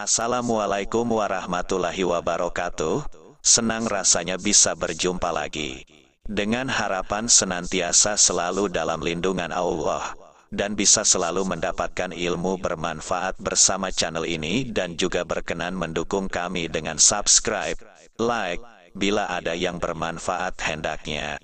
Assalamualaikum warahmatullahi wabarakatuh. Senang rasanya bisa berjumpa lagi. Dengan harapan senantiasa selalu dalam lindungan Allah, dan bisa selalu mendapatkan ilmu bermanfaat bersama channel ini, dan juga berkenan mendukung kami dengan subscribe, like, bila ada yang bermanfaat hendaknya.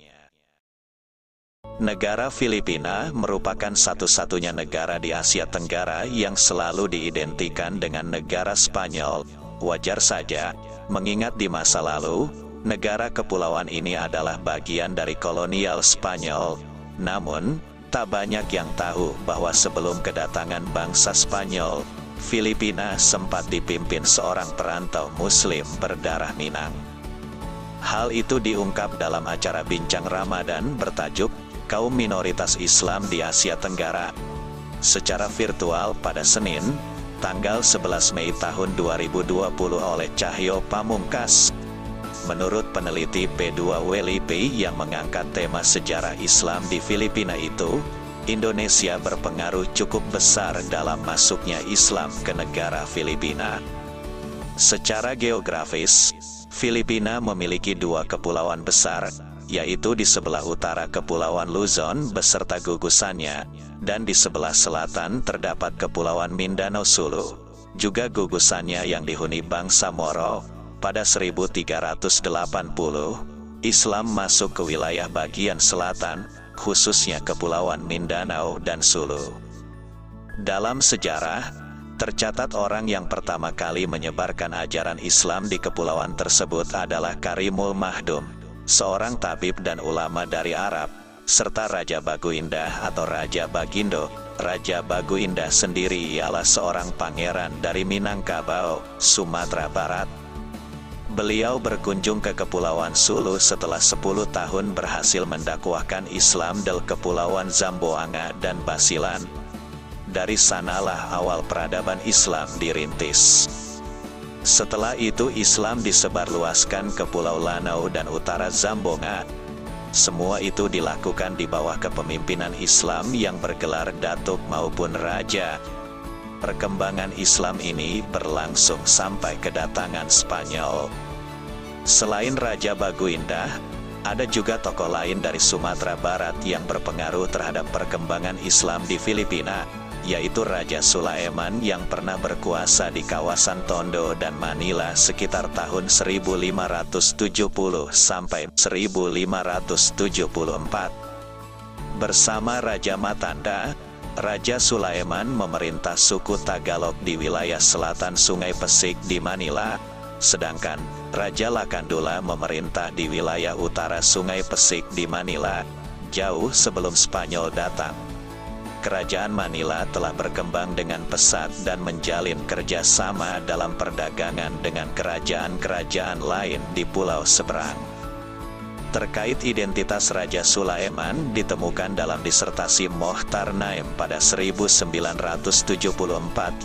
Negara Filipina merupakan satu-satunya negara di Asia Tenggara yang selalu diidentikan dengan negara Spanyol. Wajar saja, mengingat di masa lalu, negara kepulauan ini adalah bagian dari kolonial Spanyol. Namun, tak banyak yang tahu bahwa sebelum kedatangan bangsa Spanyol, Filipina sempat dipimpin seorang perantau Muslim berdarah Minang. Hal itu diungkap dalam acara Bincang Ramadan bertajuk Kaum Minoritas Islam di Asia Tenggara, secara virtual pada Senin, tanggal 11 Mei tahun 2020 oleh Cahyo Pamungkas. Menurut peneliti P2WLIP yang mengangkat tema sejarah Islam di Filipina itu, Indonesia berpengaruh cukup besar dalam masuknya Islam ke negara Filipina. Secara geografis, Filipina memiliki dua kepulauan besar, yaitu di sebelah utara Kepulauan Luzon beserta gugusannya, dan di sebelah selatan terdapat Kepulauan Mindanao Sulu, juga gugusannya yang dihuni bangsa Moro. Pada 1380, Islam masuk ke wilayah bagian selatan, khususnya Kepulauan Mindanao dan Sulu. Dalam sejarah, tercatat orang yang pertama kali menyebarkan ajaran Islam di kepulauan tersebut adalah Karimul Mahdum, seorang tabib dan ulama dari Arab, serta Raja Baguindah atau Raja Bagindo. Raja Baguindah sendiri ialah seorang pangeran dari Minangkabau, Sumatera Barat. Beliau berkunjung ke Kepulauan Sulu setelah 10 tahun berhasil mendakwahkan Islam del Kepulauan Zamboanga dan Basilan. Dari sanalah awal peradaban Islam dirintis. Setelah itu Islam disebarluaskan ke Pulau Lanao dan utara Zamboanga. Semua itu dilakukan di bawah kepemimpinan Islam yang bergelar datuk maupun raja. Perkembangan Islam ini berlangsung sampai kedatangan Spanyol. Selain Raja Baguindah, ada juga tokoh lain dari Sumatera Barat yang berpengaruh terhadap perkembangan Islam di Filipina, yaitu Raja Sulaiman yang pernah berkuasa di kawasan Tondo dan Manila sekitar tahun 1570 sampai 1574. Bersama Raja Matanda, Raja Sulaiman memerintah suku Tagalog di wilayah selatan Sungai Pesik di Manila, sedangkan Raja Lakandula memerintah di wilayah utara Sungai Pesik di Manila, jauh sebelum Spanyol datang. Kerajaan Manila telah berkembang dengan pesat dan menjalin kerjasama dalam perdagangan dengan kerajaan-kerajaan lain di pulau seberang. Terkait identitas Raja Sulaiman ditemukan dalam disertasi Mohtar Naim pada 1974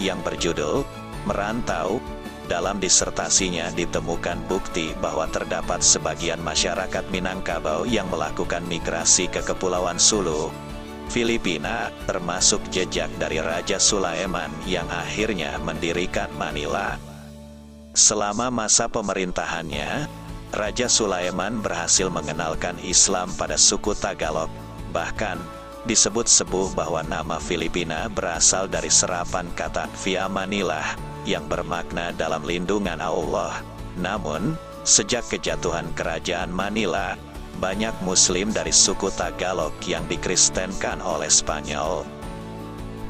yang berjudul Merantau. Dalam disertasinya ditemukan bukti bahwa terdapat sebagian masyarakat Minangkabau yang melakukan migrasi ke Kepulauan Sulu, Filipina, termasuk jejak dari Raja Sulaiman yang akhirnya mendirikan Manila. Selama masa pemerintahannya, Raja Sulaiman berhasil mengenalkan Islam pada suku Tagalog. Bahkan, disebut-sebut bahwa nama Filipina berasal dari serapan kata Via Manila, yang bermakna dalam lindungan Allah. Namun, sejak kejatuhan kerajaan Manila, banyak Muslim dari suku Tagalog yang dikristenkan oleh Spanyol.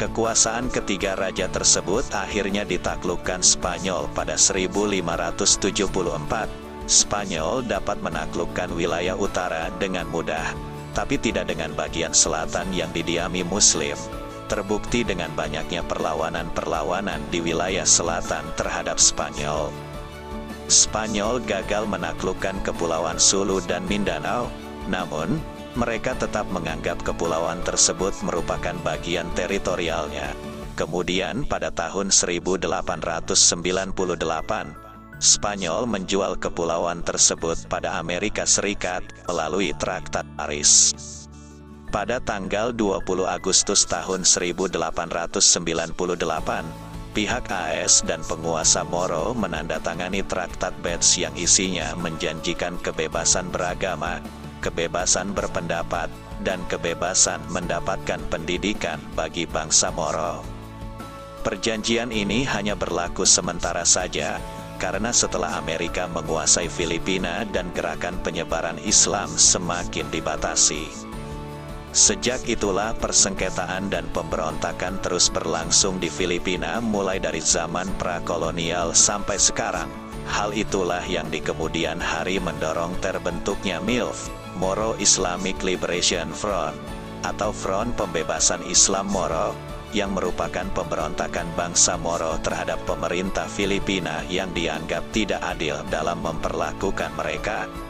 Kekuasaan ketiga raja tersebut akhirnya ditaklukkan Spanyol pada 1574. Spanyol dapat menaklukkan wilayah utara dengan mudah, tapi tidak dengan bagian selatan yang didiami Muslim. Terbukti dengan banyaknya perlawanan-perlawanan di wilayah selatan terhadap Spanyol. Spanyol gagal menaklukkan Kepulauan Sulu dan Mindanao, namun, mereka tetap menganggap kepulauan tersebut merupakan bagian teritorialnya. Kemudian pada tahun 1898, Spanyol menjual kepulauan tersebut pada Amerika Serikat melalui Traktat Paris. Pada tanggal 20 Agustus tahun 1898, Pihak AS dan penguasa Moro menandatangani Traktat Bates yang isinya menjanjikan kebebasan beragama, kebebasan berpendapat, dan kebebasan mendapatkan pendidikan bagi bangsa Moro. Perjanjian ini hanya berlaku sementara saja, karena setelah Amerika menguasai Filipina dan gerakan penyebaran Islam semakin dibatasi. Sejak itulah persengketaan dan pemberontakan terus berlangsung di Filipina mulai dari zaman prakolonial sampai sekarang. Hal itulah yang di kemudian hari mendorong terbentuknya MILF, Moro Islamic Liberation Front, atau Front Pembebasan Islam Moro, yang merupakan pemberontakan bangsa Moro terhadap pemerintah Filipina yang dianggap tidak adil dalam memperlakukan mereka.